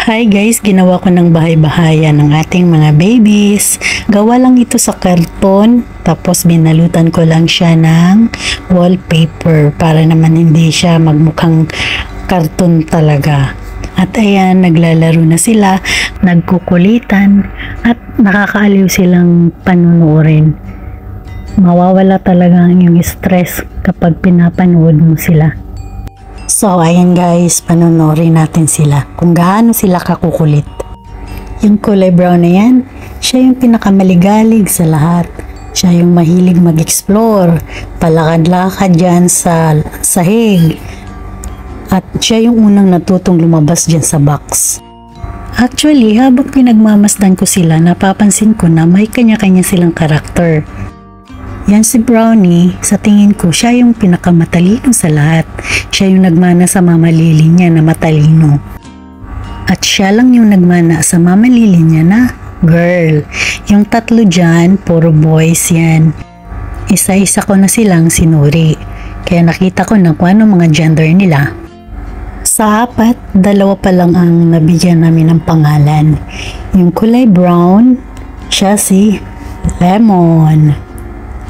Hi guys, ginawa ko ng bahay-bahayan ng ating mga babies. Gawa lang ito sa karton, tapos binalutan ko lang siya ng wallpaper para naman hindi siya magmukhang karton talaga. At ayan, naglalaro na sila, nagkukulitan, at nakakaaliw silang panunuorin. Mawawala talaga yung stress kapag pinapanood mo sila. So, ayan guys, panonorin natin sila kung gaano sila kakukulit. Yung kulay brown na yan, siya yung pinakamaligalig sa lahat. Siya yung mahilig mag-explore, palakad-lakad dyan sa sahig. At siya yung unang natutong lumabas dyan sa box. Actually, habang pinagmamasdan ko sila, napapansin ko na may kanya-kanya silang karakter. Yan si Brownie, sa tingin ko, siya yung pinakamatalino sa lahat. Siya yung nagmana sa mamalilin niya na matalino. At siya lang yung nagmana sa mamalilin niya na girl. Yung tatlo dyan, puro boys yan. Isa-isa ko na silang sinuri. Kaya nakita ko na kung ano mga gender nila. Sa apat, dalawa pa lang ang nabigyan namin ng pangalan. Yung kulay brown, siya si Lemon.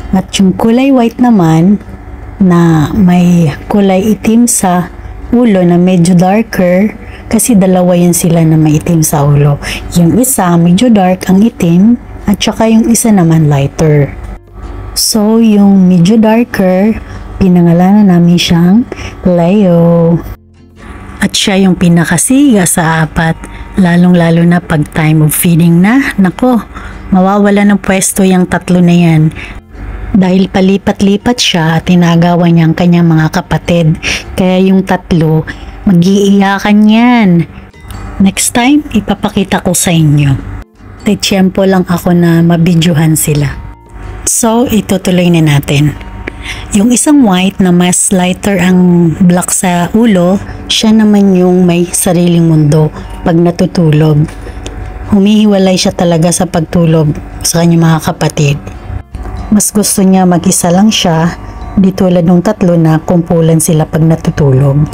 At yung kulay white naman na may kulay itim sa ulo na medyo darker kasi dalawa yan sila na may itim sa ulo. Yung isa medyo dark ang itim at saka yung isa naman lighter. So yung medyo darker, pinangalanan namin siyang Leo. At siya yung pinakasiga sa apat, lalong-lalo na pag time of feeding na. Nako, mawawala ng pwesto yung tatlo na yan. Dahil palipat-lipat siya at tinagawan niya ang kanyang mga kapatid. Kaya yung tatlo, mag-iiyakan yan. Next time, ipapakita ko sa inyo. Tiyempo lang ako na mabidyohan sila. So, itutuloy na natin. Yung isang white na mas lighter ang black sa ulo, siya naman yung may sariling mundo pag natutulog. Humihiwalay siya talaga sa pagtulog sa kanyang mga kapatid. Mas gusto niya mag-isa lang siya, di tulad ng tatlo na kumpulan sila pag natutulog.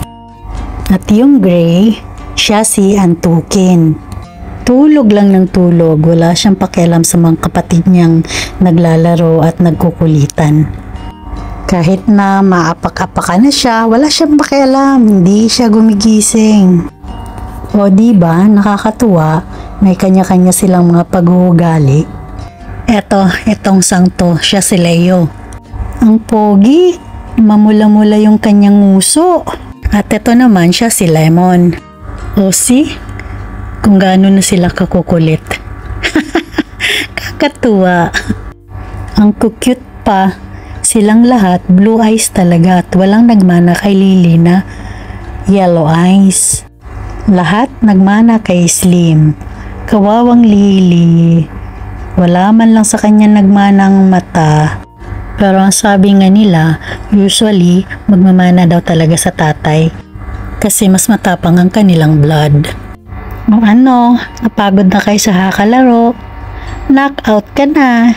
At yung gray, siya si Antukin. Tulog lang ng tulog, wala siyang pakialam sa mga kapatid niyang naglalaro at nagkukulitan. Kahit na maapak-apakan na siya, wala siyang pakialam, hindi siya gumigising. O diba, nakakatuwa, may kanya-kanya silang mga pag-uugali. Etong sangto, siya si Leo. Ang pogi, mamula-mula yung kanyang nguso. At ito naman siya si Lemon. O see, kung gaano na sila kakukulit. Kakatuwa. Ang cute pa, silang lahat blue eyes talaga at walang nagmana kay Lily na yellow eyes. Lahat nagmana kay Slim. Kawawang Lily. Wala man lang sa kanya nagmanang mata. Pero ang sabi nga nila, usually magmamana daw talaga sa tatay. Kasi mas matapang ang kanilang blood. O ano, napagod na kayo sa hakalaro? Knockout ka na.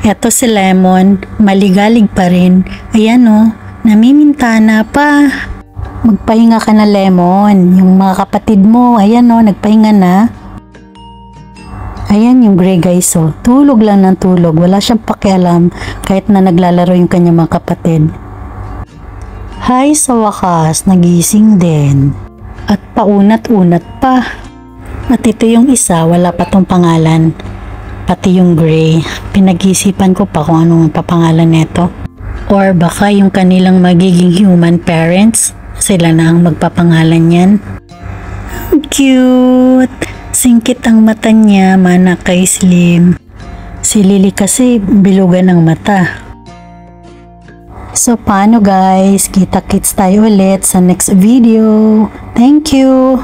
Eto si Lemon, maligalig pa rin. Ayan o, namimintana pa. Magpahinga ka na Lemon. Yung mga kapatid mo, ayan o, nagpahinga na. Ayan yung gray guys, oh. Tulog lang ng tulog. Wala siyang pakialam kahit na naglalaro yung kanyang mga kapatid. Hi, sa wakas, nagising din. At paunat-unat pa. At ito yung isa, wala pa tong pangalan. Pati yung gray. Pinag-isipan ko pa kung anong papangalan neto. Or baka yung kanilang magiging human parents, sila na ang magpapangalan yan. Cute! Singkit ang mata niya, mana kay Slim. Si Lily kasi bilugan ng mata. So paano guys? Kita-kits tayo ulit sa next video. Thank you!